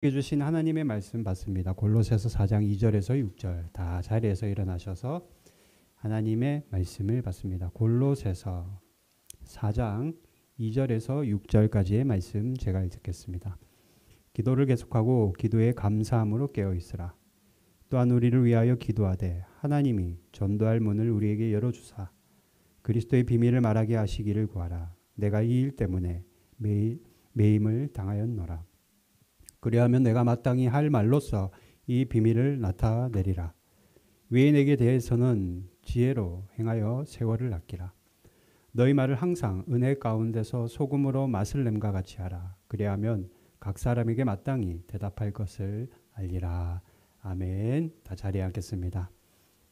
주신 하나님의 말씀 받습니다. 골로새서 4장 2절에서 6절 다 자리에서 일어나셔서 하나님의 말씀을 받습니다. 골로새서 4장 2절에서 6절까지의 말씀 제가 읽겠습니다. 기도를 계속하고 기도에 감사함으로 깨어 있으라. 또한 우리를 위하여 기도하되 하나님이 전도할 문을 우리에게 열어주사 그리스도의 비밀을 말하게 하시기를 구하라. 내가 이 일 때문에 매임을 당하였노라. 그리하면 내가 마땅히 할 말로써 이 비밀을 나타내리라. 외인에게 대해서는 지혜로 행하여 세월을 아끼라. 너희 말을 항상 은혜 가운데서 소금으로 맛을 냄과 같이 하라. 그리하면 각 사람에게 마땅히 대답할 것을 알리라. 아멘. 다 자리에 앉겠습니다.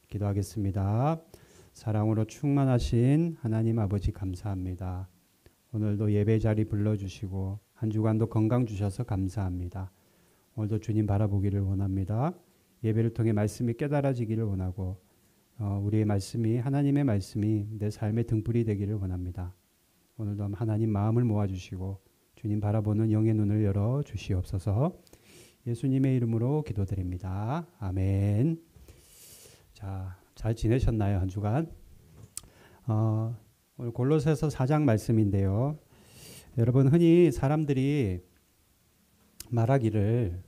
기도하겠습니다. 사랑으로 충만하신 하나님 아버지 감사합니다. 오늘도 예배 자리 불러주시고 한 주간도 건강 주셔서 감사합니다. 오늘도 주님 바라보기를 원합니다. 예배를 통해 말씀이 깨달아지기를 원하고 우리의 말씀이 하나님의 말씀이 내 삶의 등불이 되기를 원합니다. 오늘도 하나님 마음을 모아주시고 주님 바라보는 영의 눈을 열어 주시옵소서. 예수님의 이름으로 기도드립니다. 아멘. 자, 잘 지내셨나요? 한 주간? 오늘 골로새서 4장 말씀인데요. 여러분 흔히 사람들이 말하기를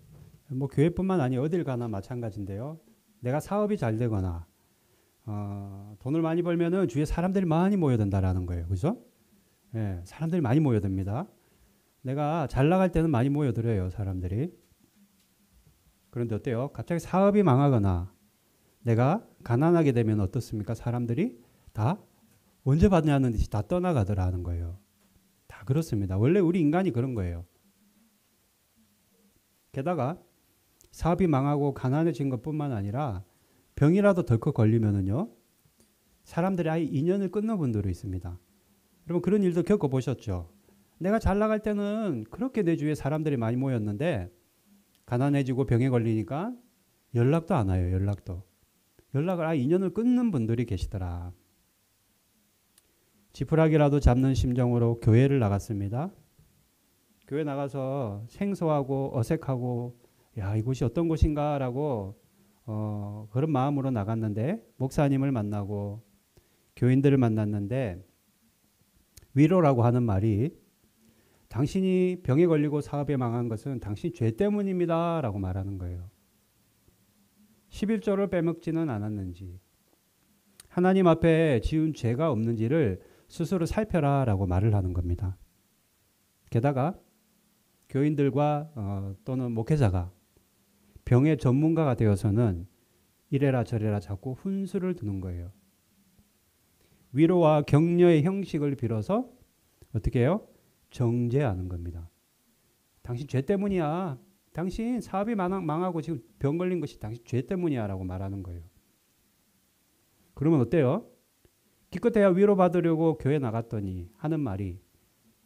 교회뿐만 아니라 어딜 가나 마찬가지인데요. 내가 사업이 잘 되거나 돈을 많이 벌면은 주위에 사람들이 많이 모여든다라는 거예요. 그죠? 예, 사람들이 많이 모여듭니다. 내가 잘 나갈 때는 많이 모여들어요, 사람들이. 그런데 어때요? 갑자기 사업이 망하거나 내가 가난하게 되면 어떻습니까? 사람들이 다 언제 받냐는 듯이 다 떠나가더라는 거예요. 다 그렇습니다. 원래 우리 인간이 그런 거예요. 게다가 사업이 망하고 가난해진 것뿐만 아니라 병이라도 덜컥 걸리면은요, 사람들이 아예 인연을 끊는 분들이 있습니다. 여러분 그런 일도 겪어보셨죠? 내가 잘 나갈 때는 그렇게 내 주위에 사람들이 많이 모였는데 가난해지고 병에 걸리니까 연락도 안 와요. 연락을 아예 인연을 끊는 분들이 계시더라. 지푸라기라도 잡는 심정으로 교회를 나갔습니다. 교회 나가서 생소하고 어색하고 야 이곳이 어떤 곳인가 라고 그런 마음으로 나갔는데 목사님을 만나고 교인들을 만났는데 위로라고 하는 말이 당신이 병에 걸리고 사업에 망한 것은 당신 죄 때문입니다 라고 말하는 거예요. 11조를 빼먹지는 않았는지 하나님 앞에 지은 죄가 없는지를 스스로 살펴라 라고 말을 하는 겁니다. 게다가 교인들과 또는 목회자가 병의 전문가가 되어서는 이래라 저래라 자꾸 훈수를 두는 거예요. 위로와 격려의 형식을 빌어서 어떻게 해요? 정죄하는 겁니다. 당신 죄 때문이야. 당신 사업이 망하고 지금 병 걸린 것이 당신 죄 때문이야 라고 말하는 거예요. 그러면 어때요? 기껏해야 위로받으려고 교회 나갔더니 하는 말이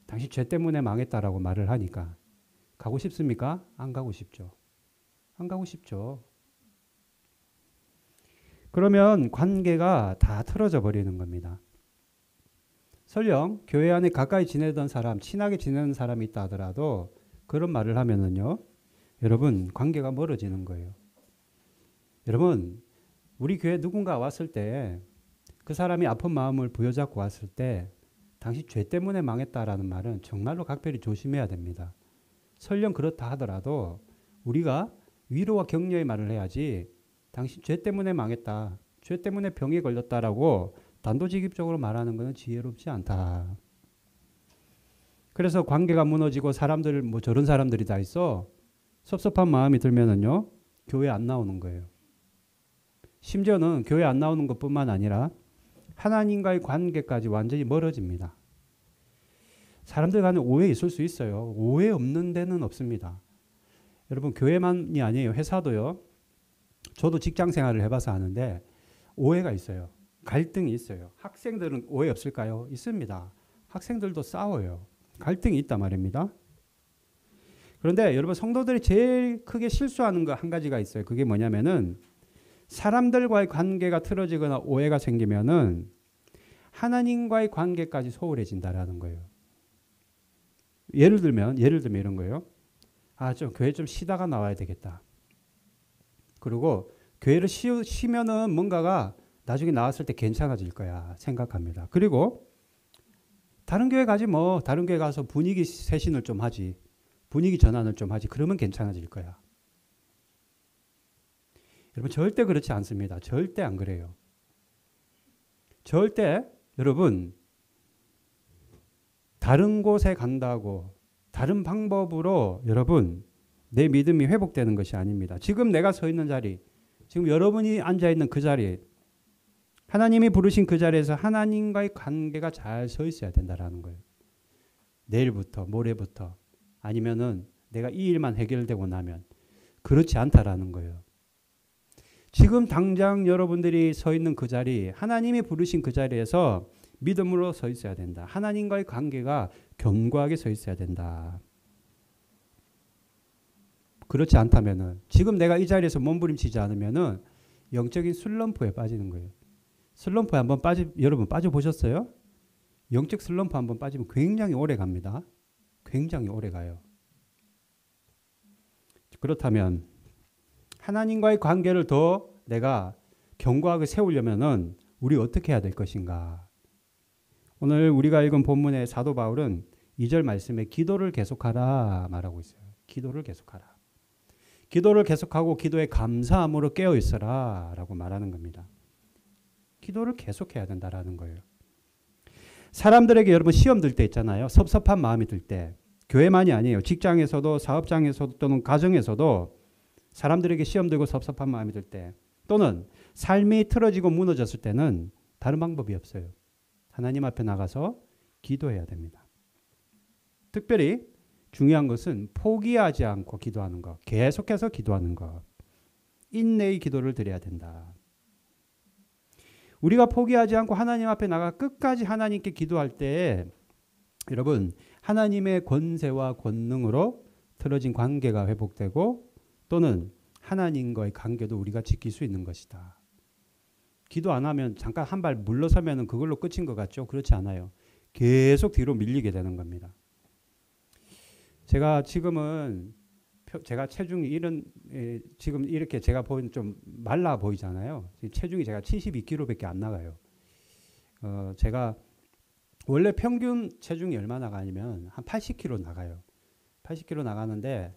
당신 죄 때문에 망했다라고 말을 하니까 가고 싶습니까? 안 가고 싶죠. 안 가고 싶죠. 그러면 관계가 다 틀어져 버리는 겁니다. 설령 교회 안에 가까이 지내던 사람, 친하게 지내는 사람이 있다 하더라도 그런 말을 하면은요, 여러분 관계가 멀어지는 거예요. 여러분 우리 교회 누군가 왔을 때 그 사람이 아픈 마음을 부여잡고 왔을 때 당신 죄 때문에 망했다라는 말은 정말로 각별히 조심해야 됩니다. 설령 그렇다 하더라도 우리가 위로와 격려의 말을 해야지 당신 죄 때문에 망했다, 죄 때문에 병에 걸렸다라고 단도직입적으로 말하는 것은 지혜롭지 않다. 그래서 관계가 무너지고 사람들 저런 사람들이 다 있어 섭섭한 마음이 들면은요 교회 안 나오는 거예요. 심지어는 교회 안 나오는 것뿐만 아니라 하나님과의 관계까지 완전히 멀어집니다. 사람들 간에 오해 있을 수 있어요. 오해 없는 데는 없습니다. 여러분 교회만이 아니에요. 회사도요. 저도 직장 생활을 해봐서 아는데 오해가 있어요. 갈등이 있어요. 학생들은 오해 없을까요? 있습니다. 학생들도 싸워요. 갈등이 있단 말입니다. 그런데 여러분 성도들이 제일 크게 실수하는 거 한 가지가 있어요. 그게 뭐냐면은 사람들과의 관계가 틀어지거나 오해가 생기면은 하나님과의 관계까지 소홀해진다라는 거예요. 예를 들면 이런 거예요. 좀 교회 좀 쉬다가 나와야 되겠다. 그리고 교회를 쉬면은 뭔가가 나중에 나왔을 때 괜찮아질 거야 생각합니다. 그리고 다른 교회 가지 뭐. 다른 교회 가서 분위기 쇄신을 좀 하지. 분위기 전환을 좀 하지. 그러면 괜찮아질 거야. 여러분 절대 그렇지 않습니다. 절대 안 그래요. 절대 여러분 다른 곳에 간다고 다른 방법으로 여러분 내 믿음이 회복되는 것이 아닙니다. 지금 내가 서 있는 자리, 지금 여러분이 앉아 있는 그 자리, 하나님이 부르신 그 자리에서 하나님과의 관계가 잘 서 있어야 된다라는 거예요. 내일부터, 모레부터, 아니면은 내가 이 일만 해결되고 나면 그렇지 않다라는 거예요. 지금 당장 여러분들이 서 있는 그 자리, 하나님이 부르신 그 자리에서 믿음으로 서 있어야 된다. 하나님과의 관계가 견고하게 서 있어야 된다. 그렇지 않다면은 지금 내가 이 자리에서 몸부림치지 않으면은 영적인 슬럼프에 빠지는 거예요. 슬럼프에 한번 여러분 빠져보셨어요? 영적 슬럼프 한번 빠지면 굉장히 오래 갑니다. 굉장히 오래 가요. 그렇다면 하나님과의 관계를 더 내가 견고하게 세우려면은 우리 어떻게 해야 될 것인가? 오늘 우리가 읽은 본문의 사도 바울은 2절 말씀에 기도를 계속하라 말하고 있어요. 기도를 계속하라. 기도를 계속하고 기도에 감사함으로 깨어 있어라 라고 말하는 겁니다. 기도를 계속해야 된다라는 거예요. 사람들에게 여러분 시험 들 때 있잖아요. 섭섭한 마음이 들 때. 교회만이 아니에요. 직장에서도 사업장에서도 또는 가정에서도 사람들에게 시험 들고 섭섭한 마음이 들 때 또는 삶이 틀어지고 무너졌을 때는 다른 방법이 없어요. 하나님 앞에 나가서 기도해야 됩니다. 특별히 중요한 것은 포기하지 않고 기도하는 것. 계속해서 기도하는 것. 인내의 기도를 드려야 된다. 우리가 포기하지 않고 하나님 앞에 나가 끝까지 하나님께 기도할 때 여러분 하나님의 권세와 권능으로 틀어진 관계가 회복되고 또는 하나님과의 관계도 우리가 지킬 수 있는 것이다. 기도 안 하면 잠깐 한 발 물러서면 그걸로 끝인 것 같죠? 그렇지 않아요. 계속 뒤로 밀리게 되는 겁니다. 제가 지금은 제가 체중이 지금 이렇게 제가 보이는 좀 말라 보이잖아요. 체중이 제가 72kg밖에 안 나가요. 제가 원래 평균 체중이 얼마 나가냐면 한 80kg 나가요. 80kg 나가는데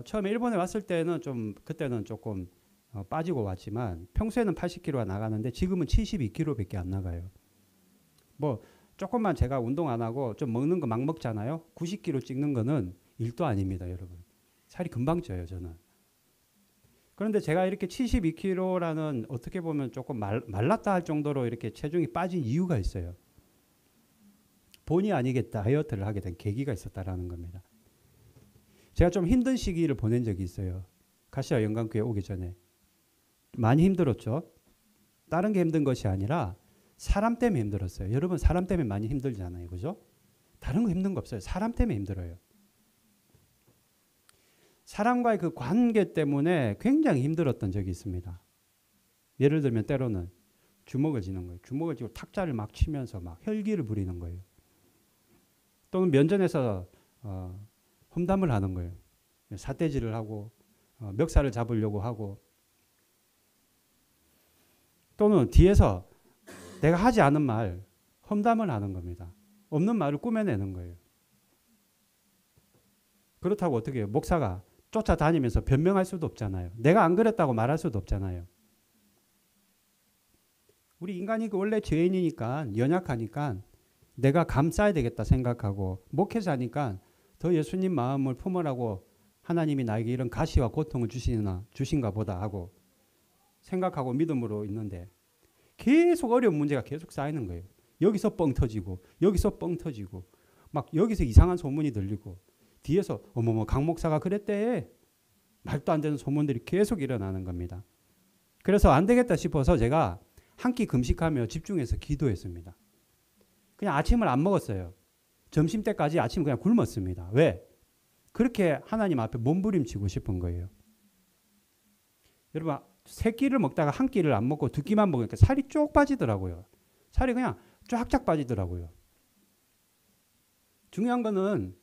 처음에 일본에 왔을 때는 그때는 조금 빠지고 왔지만 평소에는 80kg가 나가는데 지금은 72kg밖에 안 나가요. 뭐 조금만 제가 운동 안 하고 좀 먹는 거 막 먹잖아요. 90kg 찍는 거는 일도 아닙니다, 여러분. 살이 금방 쪄요, 저는. 그런데 제가 이렇게 72kg라는 어떻게 보면 조금 말랐다 할 정도로 이렇게 체중이 빠진 이유가 있어요. 본의 아니게 다이어트를 하게 된 계기가 있었다라는 겁니다. 제가 좀 힘든 시기를 보낸 적이 있어요. 가시아 영광교회 오기 전에. 많이 힘들었죠. 다른 게 힘든 것이 아니라 사람 때문에 힘들었어요. 여러분 사람 때문에 많이 힘들잖아요. 그죠? 다른 거 힘든 거 없어요. 사람 때문에 힘들어요. 사람과의 그 관계 때문에 굉장히 힘들었던 적이 있습니다. 예를 들면 때로는 주먹을 쥐는 거예요. 주먹을 쥐고 탁자를 막 치면서 막 혈기를 부리는 거예요. 또는 면전에서 험담을 하는 거예요. 삿대질을 하고 멱살을 잡으려고 하고 또는 뒤에서 내가 하지 않은 말 험담을 하는 겁니다. 없는 말을 꾸며내는 거예요. 그렇다고 어떻게 해요? 목사가 쫓아다니면서 변명할 수도 없잖아요. 내가 안 그랬다고 말할 수도 없잖아요. 우리 인간이 원래 죄인이니까 연약하니까 내가 감싸야 되겠다 생각하고 목회자니까 더 예수님 마음을 품으라고 하나님이 나에게 이런 가시와 고통을 주신가 보다 하고 생각하고 믿음으로 있는데 계속 어려운 문제가 계속 쌓이는 거예요. 여기서 뻥 터지고 여기서 뻥 터지고 막 여기서 이상한 소문이 들리고 뒤에서 어머머 강 목사가 그랬대. 말도 안 되는 소문들이 계속 일어나는 겁니다. 그래서 안 되겠다 싶어서 제가 한 끼 금식하며 집중해서 기도했습니다. 그냥 아침을 안 먹었어요. 점심 때까지 아침 그냥 굶었습니다. 왜? 그렇게 하나님 앞에 몸부림치고 싶은 거예요. 여러분 세 끼를 먹다가 한 끼를 안 먹고 두 끼만 먹으니까 살이 쭉 빠지더라고요. 살이 그냥 쫙쫙 빠지더라고요. 중요한 거는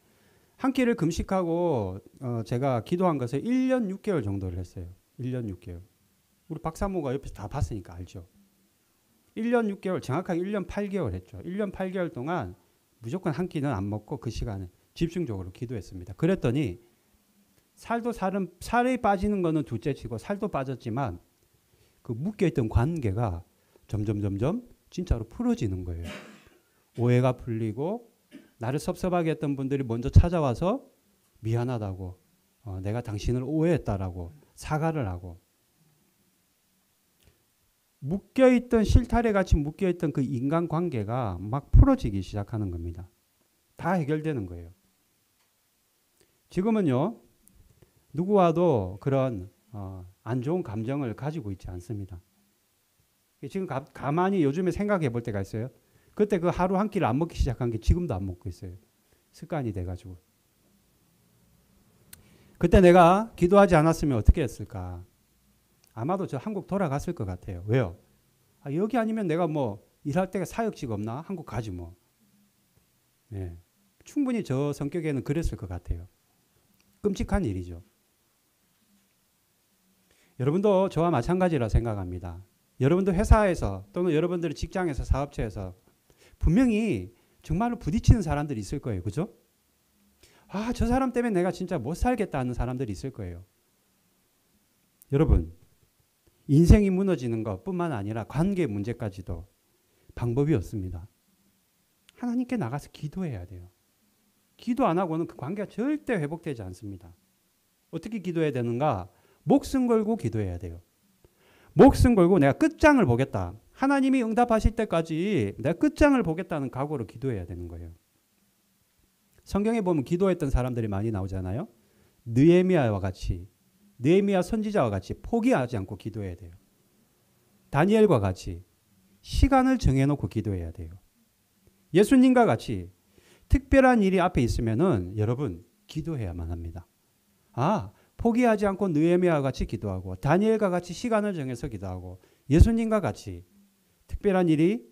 한 끼를 금식하고 제가 기도한 것을 1년 6개월 정도를 했어요. 1년 6개월. 우리 박사모가 옆에서 다 봤으니까 알죠. 1년 6개월, 정확하게 1년 8개월 했죠. 1년 8개월 동안 무조건 한 끼는 안 먹고 그 시간에 집중적으로 기도했습니다. 그랬더니 살이 빠지는 거는 둘째치고 살도 빠졌지만 그 묶여있던 관계가 점점 진짜로 풀어지는 거예요. 오해가 풀리고 나를 섭섭하게 했던 분들이 먼저 찾아와서 미안하다고 내가 당신을 오해했다라고 사과를 하고 묶여있던 실타래 같이 묶여있던 그 인간관계가 막 풀어지기 시작하는 겁니다. 다 해결되는 거예요. 지금은요. 누구와도 그런 안 좋은 감정을 가지고 있지 않습니다. 지금 가만히 요즘에 생각해 볼 때가 있어요. 그때 그 하루 한 끼를 안 먹기 시작한 게 지금도 안 먹고 있어요. 습관이 돼가지고. 그때 내가 기도하지 않았으면 어떻게 했을까? 아마도 저 한국 돌아갔을 것 같아요. 왜요? 여기 아니면 내가 뭐 일할 때가 사역직 없나? 한국 가지 뭐. 네. 충분히 저 성격에는 그랬을 것 같아요. 끔찍한 일이죠. 여러분도 저와 마찬가지라 생각합니다. 여러분도 회사에서 또는 여러분들의 직장에서 사업체에서 분명히 정말로 부딪히는 사람들이 있을 거예요. 그죠? 저 사람 때문에 내가 진짜 못 살겠다 하는 사람들이 있을 거예요. 여러분, 인생이 무너지는 것뿐만 아니라 관계 문제까지도 방법이 없습니다. 하나님께 나가서 기도해야 돼요. 기도 안 하고는 그 관계가 절대 회복되지 않습니다. 어떻게 기도해야 되는가? 목숨 걸고 기도해야 돼요. 목숨 걸고 내가 끝장을 보겠다. 하나님이 응답하실 때까지 내가 끝장을 보겠다는 각오로 기도해야 되는 거예요. 성경에 보면 기도했던 사람들이 많이 나오잖아요. 느헤미야와 같이, 느헤미야 선지자와 같이 포기하지 않고 기도해야 돼요. 다니엘과 같이 시간을 정해놓고 기도해야 돼요. 예수님과 같이 특별한 일이 앞에 있으면은 여러분 기도해야만 합니다. 포기하지 않고 느헤미야와 같이 기도하고 다니엘과 같이 시간을 정해서 기도하고 예수님과 같이 특별한 일이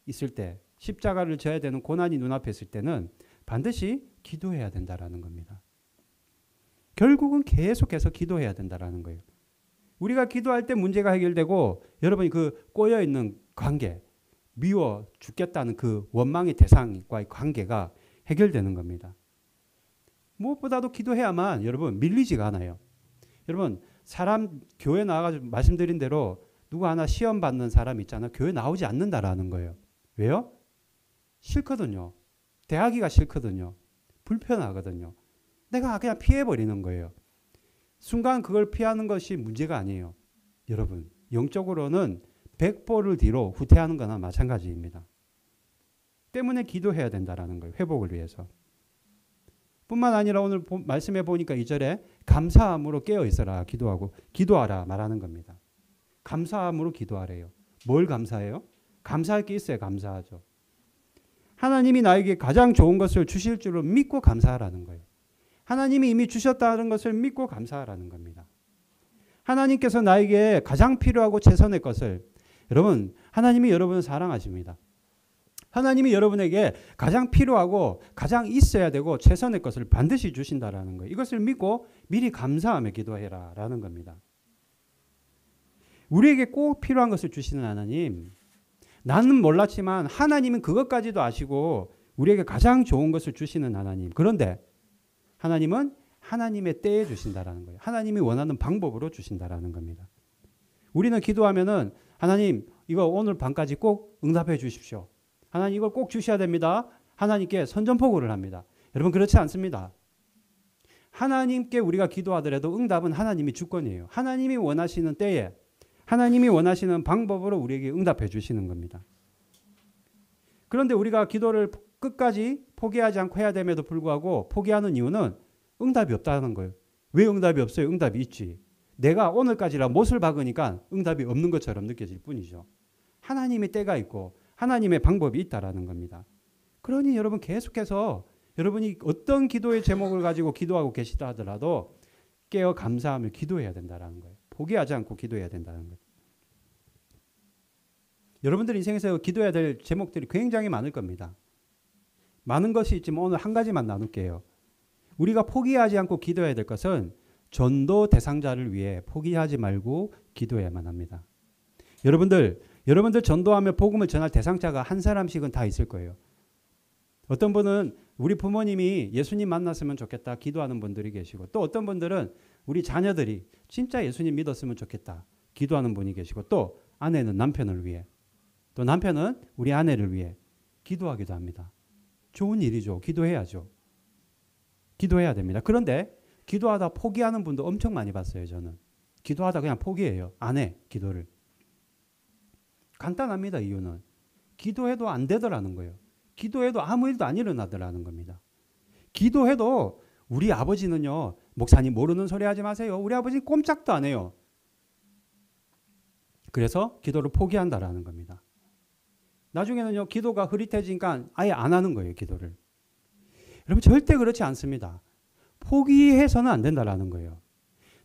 있을 때 십자가를 져야 되는 고난이 눈앞에 있을 때는 반드시 기도해야 된다라는 겁니다. 결국은 계속해서 기도해야 된다라는 거예요. 우리가 기도할 때 문제가 해결되고 여러분이 그 꼬여있는 관계, 미워 죽겠다는 그 원망의 대상과의 관계가 해결되는 겁니다. 무엇보다도 기도해야만 여러분 밀리지가 않아요. 여러분 사람 교회 나와가지고 말씀드린 대로 누구 하나 시험 받는 사람 있잖아요. 교회 나오지 않는다라는 거예요. 왜요? 싫거든요. 대하기가 싫거든요. 불편하거든요. 내가 그냥 피해버리는 거예요. 순간 그걸 피하는 것이 문제가 아니에요. 여러분 영적으로는 100보를 뒤로 후퇴하는 거나 마찬가지입니다. 때문에 기도해야 된다라는 거예요. 회복을 위해서. 뿐만 아니라 오늘 말씀해 보니까 2절에 감사함으로 깨어 있어라 기도하고 기도하라 말하는 겁니다. 감사함으로 기도하래요. 뭘 감사해요? 감사할 게 있어야 감사하죠. 하나님이 나에게 가장 좋은 것을 주실 줄을 믿고 감사하라는 거예요. 하나님이 이미 주셨다는 것을 믿고 감사하라는 겁니다. 하나님께서 나에게 가장 필요하고 최선의 것을 여러분 하나님이 여러분을 사랑하십니다. 하나님이 여러분에게 가장 필요하고 가장 있어야 되고 최선의 것을 반드시 주신다라는 거예요. 이것을 믿고 미리 감사하며 기도해라라는 겁니다. 우리에게 꼭 필요한 것을 주시는 하나님, 나는 몰랐지만 하나님은 그것까지도 아시고 우리에게 가장 좋은 것을 주시는 하나님. 그런데 하나님은 하나님의 때에 주신다라는 거예요. 하나님이 원하는 방법으로 주신다라는 겁니다. 우리는 기도하면은 하나님 이거 오늘 밤까지 꼭 응답해 주십시오. 하나님 이걸 꼭 주셔야 됩니다. 하나님께 선전포고를 합니다. 여러분 그렇지 않습니다. 하나님께 우리가 기도하더라도 응답은 하나님이 주권이에요. 하나님이 원하시는 때에 하나님이 원하시는 방법으로 우리에게 응답해 주시는 겁니다. 그런데 우리가 기도를 끝까지 포기하지 않고 해야 됨에도 불구하고 포기하는 이유는 응답이 없다는 거예요. 왜 응답이 없어요? 응답이 있지. 내가 오늘까지라 못을 박으니까 응답이 없는 것처럼 느껴질 뿐이죠. 하나님의 때가 있고 하나님의 방법이 있다라는 겁니다. 그러니 여러분 계속해서 여러분이 어떤 기도의 제목을 가지고 기도하고 계시다 하더라도 깨어 감사하며 기도해야 된다는 거예요. 포기하지 않고 기도해야 된다는 거예요. 여러분들 인생에서 기도해야 될 제목들이 굉장히 많을 겁니다. 많은 것이 있지만 오늘 한 가지만 나눌게요. 우리가 포기하지 않고 기도해야 될 것은 전도 대상자를 위해 포기하지 말고 기도해야만 합니다. 여러분들 전도하며 복음을 전할 대상자가 한 사람씩은 다 있을 거예요. 어떤 분은 우리 부모님이 예수님 만났으면 좋겠다 기도하는 분들이 계시고, 또 어떤 분들은 우리 자녀들이 진짜 예수님 믿었으면 좋겠다 기도하는 분이 계시고, 또 아내는 남편을 위해, 또 남편은 우리 아내를 위해 기도하기도 합니다. 좋은 일이죠. 기도해야죠. 기도해야 됩니다. 그런데 기도하다 포기하는 분도 엄청 많이 봤어요. 저는 기도하다 그냥 포기해요. 안 해 기도를. 간단합니다. 이유는 기도해도 안 되더라는 거예요. 기도해도 아무 일도 안 일어나더라는 겁니다. 기도해도 우리 아버지는요, 목사님 모르는 소리 하지 마세요. 우리 아버지는 꼼짝도 안 해요. 그래서 기도를 포기한다라는 겁니다. 나중에는요, 기도가 흐릿해지니까 아예 안 하는 거예요. 기도를. 여러분 절대 그렇지 않습니다. 포기해서는 안 된다라는 거예요.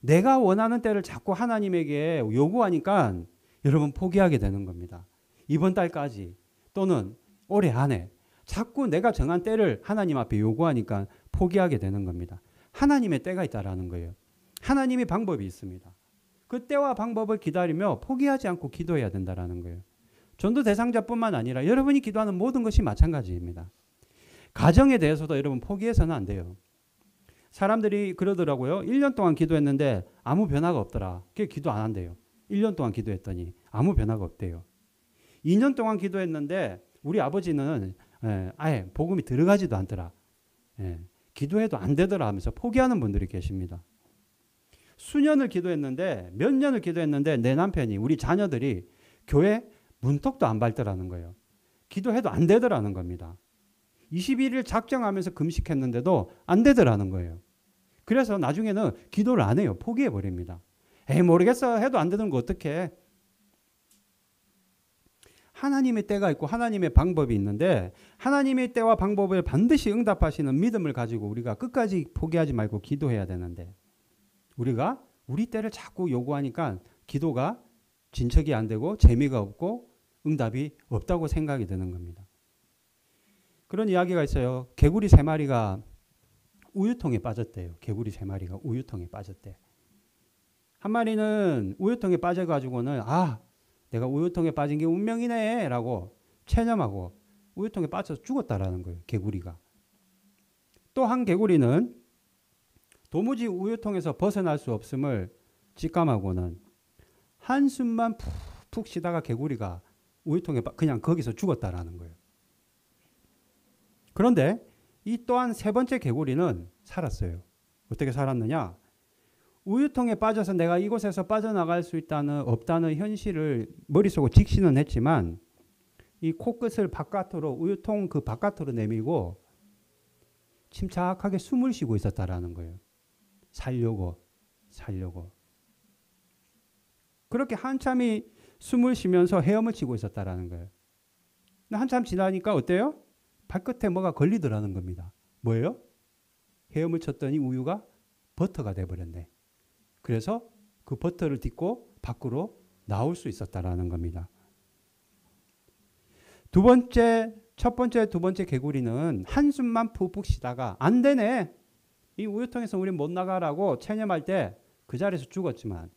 내가 원하는 때를 자꾸 하나님에게 요구하니까 여러분 포기하게 되는 겁니다. 이번 달까지 또는 올해 안에 자꾸 내가 정한 때를 하나님 앞에 요구하니까 포기하게 되는 겁니다. 하나님의 때가 있다라는 거예요. 하나님의 방법이 있습니다. 그 때와 방법을 기다리며 포기하지 않고 기도해야 된다라는 거예요. 전도 대상자뿐만 아니라 여러분이 기도하는 모든 것이 마찬가지입니다. 가정에 대해서도 여러분 포기해서는 안 돼요. 사람들이 그러더라고요. 1년 동안 기도했는데 아무 변화가 없더라. 그게 기도 안 한대요. 1년 동안 기도했더니 아무 변화가 없대요. 2년 동안 기도했는데 우리 아버지는 아예 복음이 들어가지도 않더라. 기도해도 안 되더라 하면서 포기하는 분들이 계십니다. 수년을 기도했는데, 몇 년을 기도했는데 내 남편이, 우리 자녀들이 교회 문턱도 안 밟더라는 거예요. 기도해도 안 되더라는 겁니다. 21일 작정하면서 금식했는데도 안 되더라는 거예요. 그래서 나중에는 기도를 안 해요. 포기해버립니다. 에이 모르겠어. 해도 안 되는 거 어떡해. 하나님의 때가 있고 하나님의 방법이 있는데, 하나님의 때와 방법을 반드시 응답하시는 믿음을 가지고 우리가 끝까지 포기하지 말고 기도해야 되는데, 우리가 우리 때를 자꾸 요구하니까 기도가 진척이 안 되고 재미가 없고 응답이 없다고 생각이 드는 겁니다. 그런 이야기가 있어요. 개구리 3마리가 우유통에 빠졌대요. 개구리 3마리가 우유통에 빠졌대. 한 마리는 우유통에 빠져가지고는 내가 우유통에 빠진 게 운명이네 라고 체념하고 우유통에 빠져서 죽었다라는 거예요. 개구리가. 또 한 개구리는 도무지 우유통에서 벗어날 수 없음을 직감하고는 한숨만 푹푹 쉬다가 개구리가 우유통에 그냥 거기서 죽었다라는 거예요. 그런데 이 또한 3번째 개구리는 살았어요. 어떻게 살았느냐? 우유통에 빠져서 내가 이곳에서 빠져나갈 수 없다는 현실을 머릿속으로 직시는 했지만, 이 코끝을 바깥으로, 우유통 그 바깥으로 내밀고 침착하게 숨을 쉬고 있었다라는 거예요. 살려고. 그렇게 한참이 숨을 쉬면서 헤엄을 치고 있었다라는 거예요. 한참 지나니까 어때요? 발끝에 뭐가 걸리더라는 겁니다. 뭐예요? 헤엄을 쳤더니 우유가 버터가 돼버렸네. 그래서 그 버터를 딛고 밖으로 나올 수 있었다라는 겁니다. 첫 번째, 두 번째 개구리는 한숨만 푹푹 쉬다가 안 되네. 이 우유통에서 우리 못 나가라고 체념할 때 그 자리에서 죽었지만,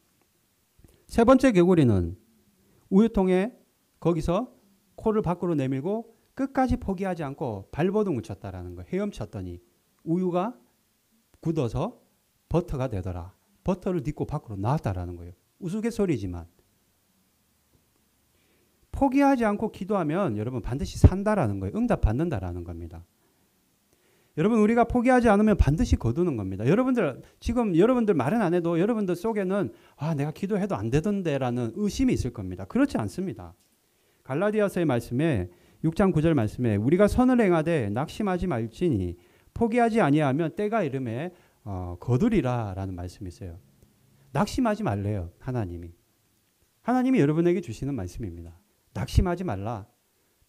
3번째 개구리는 우유통에 거기서 코를 밖으로 내밀고 끝까지 포기하지 않고 발버둥을 쳤다라는 거예요. 헤엄쳤더니 우유가 굳어서 버터가 되더라. 버터를 딛고 밖으로 나왔다라는 거예요. 우스갯소리지만 포기하지 않고 기도하면 여러분 반드시 산다라는 거예요. 응답받는다라는 겁니다. 여러분 우리가 포기하지 않으면 반드시 거두는 겁니다. 여러분들 말은 안 해도 여러분들 속에는 내가 기도해도 안 되던데라는 의심이 있을 겁니다. 그렇지 않습니다. 갈라디아서의 말씀에 6장 9절 말씀에 우리가 선을 행하되 낙심하지 말지니 포기하지 아니하면 때가 이름에 거두리라 라는 말씀이 있어요. 낙심하지 말래요. 하나님이 여러분에게 주시는 말씀입니다. 낙심하지 말라.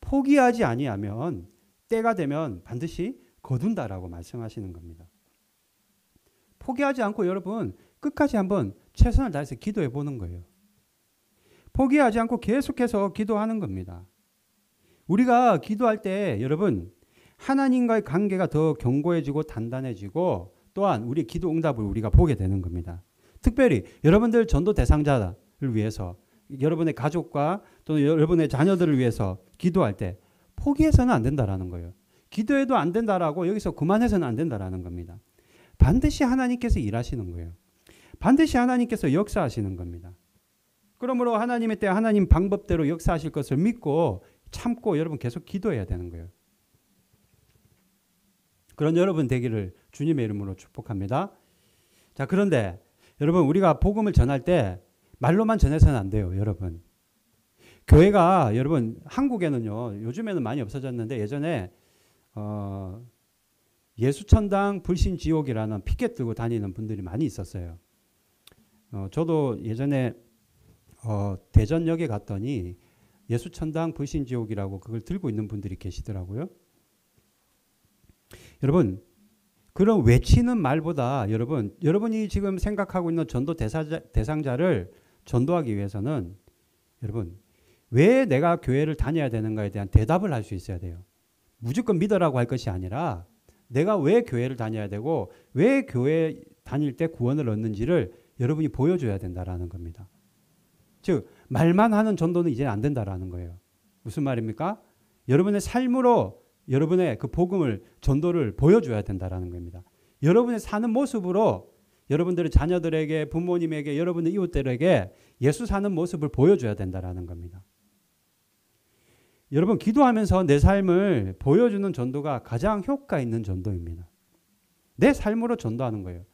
포기하지 아니하면 때가 되면 반드시 거둔다라고 말씀하시는 겁니다. 포기하지 않고 여러분 끝까지 한번 최선을 다해서 기도해 보는 거예요. 포기하지 않고 계속해서 기도하는 겁니다. 우리가 기도할 때 여러분 하나님과의 관계가 더 견고해지고 단단해지고 또한 우리의 기도 응답을 우리가 보게 되는 겁니다. 특별히 여러분들 전도 대상자를 위해서 여러분의 가족과 또는 여러분의 자녀들을 위해서 기도할 때 포기해서는 안 된다라는 거예요. 기도해도 안 된다라고 여기서 그만해서는 안 된다라는 겁니다. 반드시 하나님께서 일하시는 거예요. 반드시 하나님께서 역사하시는 겁니다. 그러므로 하나님의 때 하나님 방법대로 역사하실 것을 믿고 참고 여러분 계속 기도해야 되는 거예요. 그런 여러분 되기를 주님의 이름으로 축복합니다. 자, 그런데 여러분 우리가 복음을 전할 때 말로만 전해서는 안 돼요, 여러분. 교회가 여러분 한국에는요, 요즘에는 많이 없어졌는데 예전에 예수천당 불신지옥이라는 피켓 들고 다니는 분들이 많이 있었어요. 저도 예전에 대전역에 갔더니 예수천당 불신지옥이라고 그걸 들고 있는 분들이 계시더라고요. 여러분, 그런 외치는 말보다 여러분이 지금 생각하고 있는 전도 대상자를 전도하기 위해서는 여러분, 왜 내가 교회를 다녀야 되는가에 대한 대답을 할 수 있어야 돼요. 무조건 믿으라고 할 것이 아니라 내가 왜 교회를 다녀야 되고 왜 교회 다닐 때 구원을 얻는지를 여러분이 보여줘야 된다라는 겁니다. 즉 말만 하는 전도는 이제 안 된다라는 거예요. 무슨 말입니까? 여러분의 삶으로 여러분의 그 복음을 전도를 보여줘야 된다라는 겁니다. 여러분의 사는 모습으로 여러분들의 자녀들에게 부모님에게 여러분의 이웃들에게 예수 사는 모습을 보여줘야 된다라는 겁니다. 여러분 기도하면서 내 삶을 보여주는 전도가 가장 효과 있는 전도입니다. 내 삶으로 전도하는 거예요.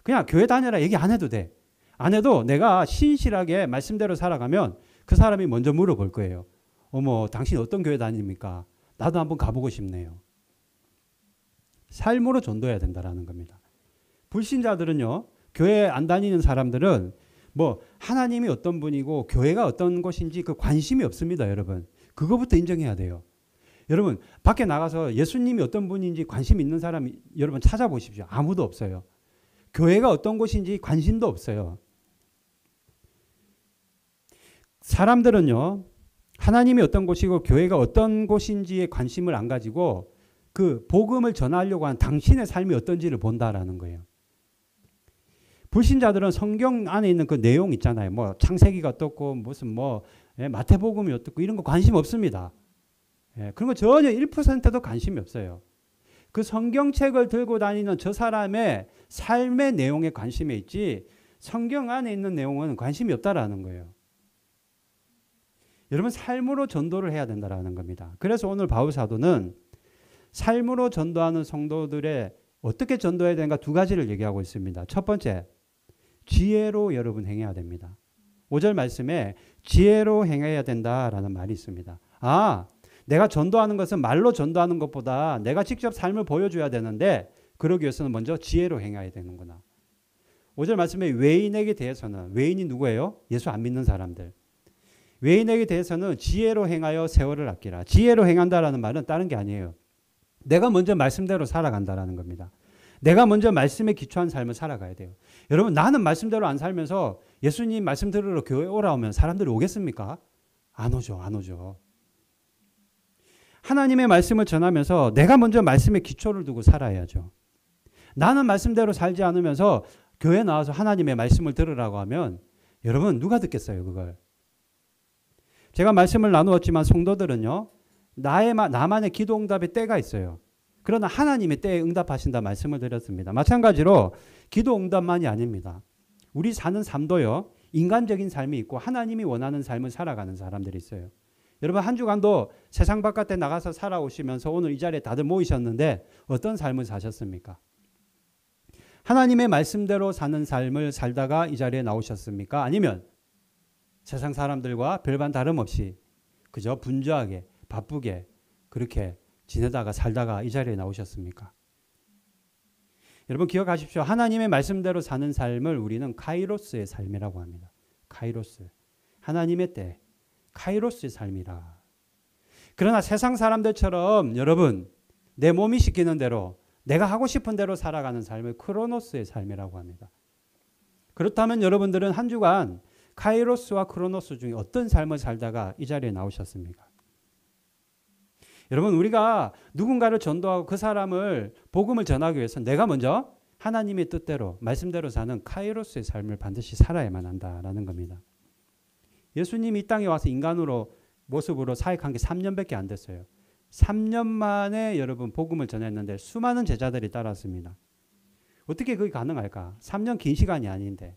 그냥 교회 다녀라 얘기 안 해도 돼. 안 해도 내가 신실하게 말씀대로 살아가면 그 사람이 먼저 물어볼 거예요. 어머, 당신 어떤 교회 다닙니까? 나도 한번 가보고 싶네요. 삶으로 전도해야 된다라는 겁니다. 불신자들은요, 교회 안 다니는 사람들은 뭐 하나님이 어떤 분이고 교회가 어떤 곳인지 그 관심이 없습니다, 여러분. 그거부터 인정해야 돼요. 여러분 밖에 나가서 예수님이 어떤 분인지 관심 있는 사람 여러분 찾아보십시오. 아무도 없어요. 교회가 어떤 곳인지 관심도 없어요. 사람들은요, 하나님이 어떤 곳이고 교회가 어떤 곳인지에 관심을 안 가지고 그 복음을 전하려고 하는 당신의 삶이 어떤지를 본다라는 거예요. 불신자들은 성경 안에 있는 그 내용 있잖아요. 뭐 창세기가 어떻고 무슨 뭐 마태복음이 어떻고 이런 거 관심 없습니다. 그런 거 전혀 1%도 관심이 없어요. 그 성경책을 들고 다니는 저 사람의 삶의 내용에 관심이 있지 성경 안에 있는 내용은 관심이 없다라는 거예요. 여러분 삶으로 전도를 해야 된다라는 겁니다. 그래서 오늘 바울 사도는 삶으로 전도하는 성도들의 어떻게 전도해야 되는가 두 가지를 얘기하고 있습니다. 첫 번째, 지혜로 여러분 행해야 됩니다. 5절 말씀에 지혜로 행해야 된다라는 말이 있습니다. 아, 내가 전도하는 것은 말로 전도하는 것보다 내가 직접 삶을 보여줘야 되는데 그러기 위해서는 먼저 지혜로 행해야 되는구나. 5절 말씀에 외인에게 대해서는, 외인이 누구예요? 예수 안 믿는 사람들. 외인에게 대해서는 지혜로 행하여 세월을 아끼라. 지혜로 행한다라는 말은 다른 게 아니에요. 내가 먼저 말씀대로 살아간다라는 겁니다. 내가 먼저 말씀에 기초한 삶을 살아가야 돼요. 여러분 나는 말씀대로 안 살면서 예수님 말씀 들으러 교회 오라 오면 사람들이 오겠습니까? 안 오죠. 안 오죠. 하나님의 말씀을 전하면서 내가 먼저 말씀에 기초를 두고 살아야죠. 나는 말씀대로 살지 않으면서 교회 나와서 하나님의 말씀을 들으라고 하면 여러분 누가 듣겠어요 그걸. 제가 말씀을 나누었지만 성도들은요. 나만의 기도 응답의 때가 있어요. 그러나 하나님의 때에 응답하신다 말씀을 드렸습니다. 마찬가지로 기도 응답만이 아닙니다. 우리 사는 삶도요. 인간적인 삶이 있고 하나님이 원하는 삶을 살아가는 사람들이 있어요. 여러분 한 주간도 세상 바깥에 나가서 살아오시면서 오늘 이 자리에 다들 모이셨는데 어떤 삶을 사셨습니까? 하나님의 말씀대로 사는 삶을 살다가 이 자리에 나오셨습니까? 아니면 세상 사람들과 별반 다름없이 그저 분주하게 바쁘게 그렇게 지내다가 살다가 이 자리에 나오셨습니까? 여러분 기억하십시오. 하나님의 말씀대로 사는 삶을 우리는 카이로스의 삶이라고 합니다. 카이로스. 하나님의 때. 카이로스의 삶이라. 그러나 세상 사람들처럼 여러분 내 몸이 시키는 대로 내가 하고 싶은 대로 살아가는 삶을 크로노스의 삶이라고 합니다. 그렇다면 여러분들은 한 주간 카이로스와 크로노스 중에 어떤 삶을 살다가 이 자리에 나오셨습니까? 여러분 우리가 누군가를 전도하고 그 사람을 복음을 전하기 위해서 내가 먼저 하나님의 뜻대로 말씀대로 사는 카이로스의 삶을 반드시 살아야만 한다라는 겁니다. 예수님이 이 땅에 와서 인간으로 모습으로 사역한 게 3년밖에 안 됐어요. 3년 만에 여러분 복음을 전했는데 수많은 제자들이 따랐습니다. 어떻게 그게 가능할까? 3년 긴 시간이 아닌데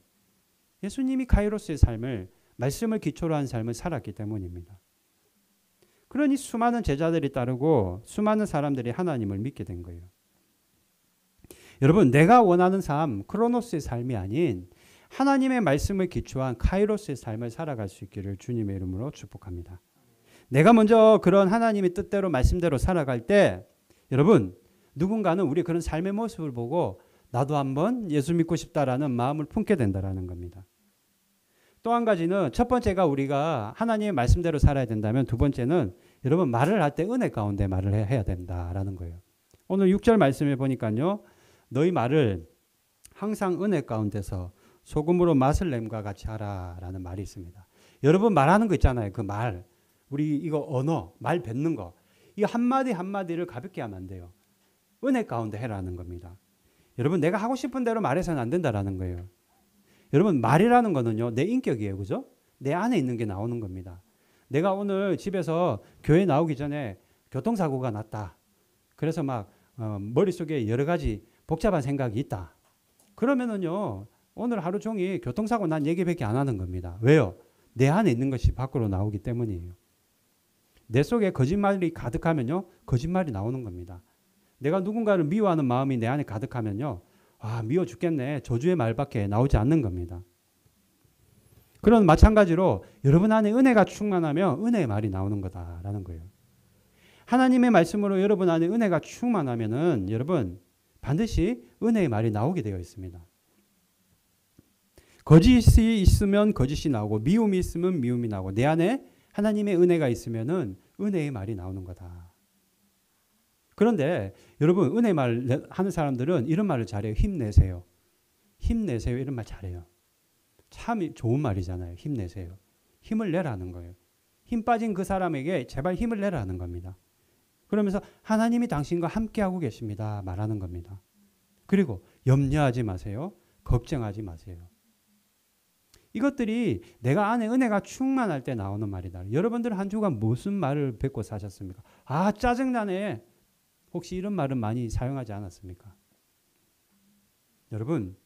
예수님이 카이로스의 삶을 말씀을 기초로 한 삶을 살았기 때문입니다. 그러니 수많은 제자들이 따르고 수많은 사람들이 하나님을 믿게 된 거예요. 여러분, 내가 원하는 삶, 크로노스의 삶이 아닌 하나님의 말씀을 기초한 카이로스의 삶을 살아갈 수 있기를 주님의 이름으로 축복합니다. 내가 먼저 그런 하나님의 뜻대로 말씀대로 살아갈 때 여러분, 누군가는 우리 그런 삶의 모습을 보고 나도 한번 예수 믿고 싶다라는 마음을 품게 된다라는 겁니다. 또 한 가지는 첫 번째가 우리가 하나님의 말씀대로 살아야 된다면 두 번째는 여러분 말을 할 때 은혜 가운데 말을 해야 된다라는 거예요. 오늘 6절 말씀에 보니까요. 너희 말을 항상 은혜 가운데서 소금으로 맛을 냄과 같이 하라라는 말이 있습니다. 여러분 말하는 거 있잖아요. 그 말. 우리 이거 언어, 말 뱉는 거. 이 한마디 한마디를 가볍게 하면 안 돼요. 은혜 가운데 해라는 겁니다. 여러분 내가 하고 싶은 대로 말해서는 안 된다라는 거예요. 여러분 말이라는 거는요. 내 인격이에요. 그죠? 내 안에 있는 게 나오는 겁니다. 내가 오늘 집에서 교회 나오기 전에 교통사고가 났다. 그래서 막 머릿속에 여러 가지 복잡한 생각이 있다. 그러면은요. 오늘 하루 종일 교통사고 난 얘기밖에 안 하는 겁니다. 왜요? 내 안에 있는 것이 밖으로 나오기 때문이에요. 내 속에 거짓말이 가득하면요. 거짓말이 나오는 겁니다. 내가 누군가를 미워하는 마음이 내 안에 가득하면요. 아, 미워 죽겠네. 저주의 말밖에 나오지 않는 겁니다. 그런 마찬가지로 여러분 안에 은혜가 충만하면 은혜의 말이 나오는 거다라는 거예요. 하나님의 말씀으로 여러분 안에 은혜가 충만하면은 여러분 반드시 은혜의 말이 나오게 되어 있습니다. 거짓이 있으면 거짓이 나오고 미움이 있으면 미움이 나오고 내 안에 하나님의 은혜가 있으면은 은혜의 말이 나오는 거다. 그런데 여러분 은혜 말 하는 사람들은 이런 말을 잘해요. 힘내세요. 힘내세요. 이런 말 잘해요. 참 좋은 말이잖아요. 힘내세요. 힘을 내라는 거예요. 힘 빠진 그 사람에게 제발 힘을 내라는 겁니다. 그러면서 하나님이 당신과 함께하고 계십니다. 말하는 겁니다. 그리고 염려하지 마세요. 걱정하지 마세요. 이것들이 내가 안에 은혜가 충만할 때 나오는 말이다. 여러분들 한 주간 무슨 말을 뱉고 사셨습니까? 아 짜증나네. 혹시 이런 말은 많이 사용하지 않았습니까? 여러분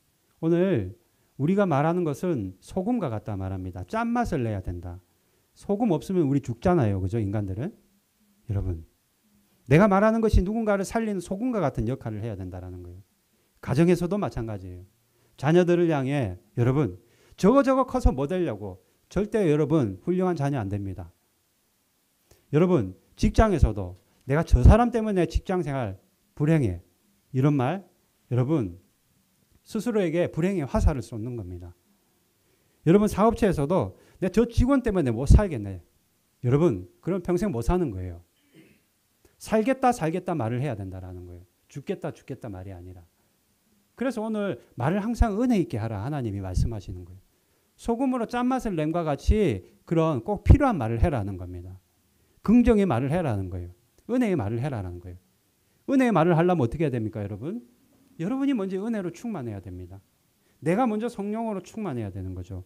오늘 우리가 말하는 것은 소금과 같다 말합니다. 짠맛을 내야 된다. 소금 없으면 우리 죽잖아요. 그죠? 인간들은. 여러분 내가 말하는 것이 누군가를 살리는 소금과 같은 역할을 해야 된다는 거예요. 가정에서도 마찬가지예요. 자녀들을 향해 여러분 저거 커서 뭐 되려고 절대 여러분 훌륭한 자녀 안 됩니다. 여러분 직장에서도 내가 저 사람 때문에 직장생활 불행해 이런 말 여러분 스스로에게 불행의 화살을 쏘는 겁니다. 여러분 사업체에서도 내 저 직원 때문에 못 살겠네. 여러분 그럼 평생 못 사는 거예요. 살겠다 말을 해야 된다라는 거예요. 죽겠다 말이 아니라. 그래서 오늘 말을 항상 은혜 있게 하라 하나님이 말씀하시는 거예요. 소금으로 짠맛을 냄과 같이 그런 꼭 필요한 말을 해라는 겁니다. 긍정의 말을 해라는 거예요. 은혜의 말을 해라는 거예요. 은혜의 말을 하려면 어떻게 해야 됩니까 여러분? 여러분이 먼저 은혜로 충만해야 됩니다. 내가 먼저 성령으로 충만해야 되는 거죠.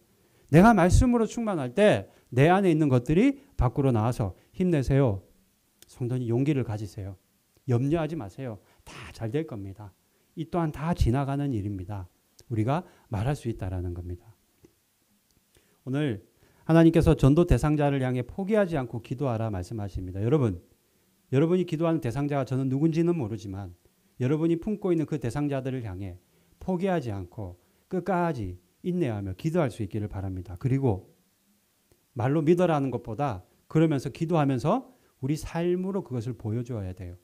내가 말씀으로 충만할 때 내 안에 있는 것들이 밖으로 나와서 힘내세요. 성도님 용기를 가지세요. 염려하지 마세요. 다 잘 될 겁니다. 이 또한 다 지나가는 일입니다. 우리가 말할 수 있다라는 겁니다. 오늘 하나님께서 전도 대상자를 향해 포기하지 않고 기도하라 말씀하십니다. 여러분이 기도하는 대상자가 저는 누군지는 모르지만 여러분이 품고 있는 그 대상자들을 향해 포기하지 않고 끝까지 인내하며 기도할 수 있기를 바랍니다. 그리고 말로 믿어라는 것보다 그러면서 기도하면서 우리 삶으로 그것을 보여줘야 돼요.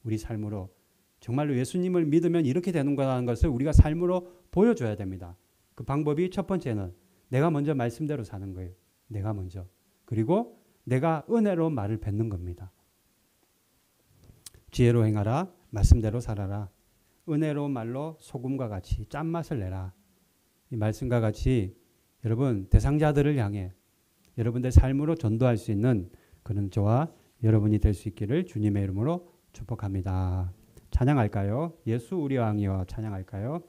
우리 삶으로 정말로 예수님을 믿으면 이렇게 되는 거라는 것을 우리가 삶으로 보여줘야 됩니다. 그 방법이 첫 번째는 내가 먼저 말씀대로 사는 거예요. 내가 먼저. 그리고 내가 은혜로운 말을 뱉는 겁니다. 지혜로 행하라. 말씀대로 살아라. 은혜로운 말로 소금과 같이 짠맛을 내라. 이 말씀과 같이 여러분 대상자들을 향해 여러분들 삶으로 전도할 수 있는 그런 저와 여러분이 될 수 있기를 주님의 이름으로 축복합니다. 찬양할까요? 예수 우리 왕이여 찬양할까요?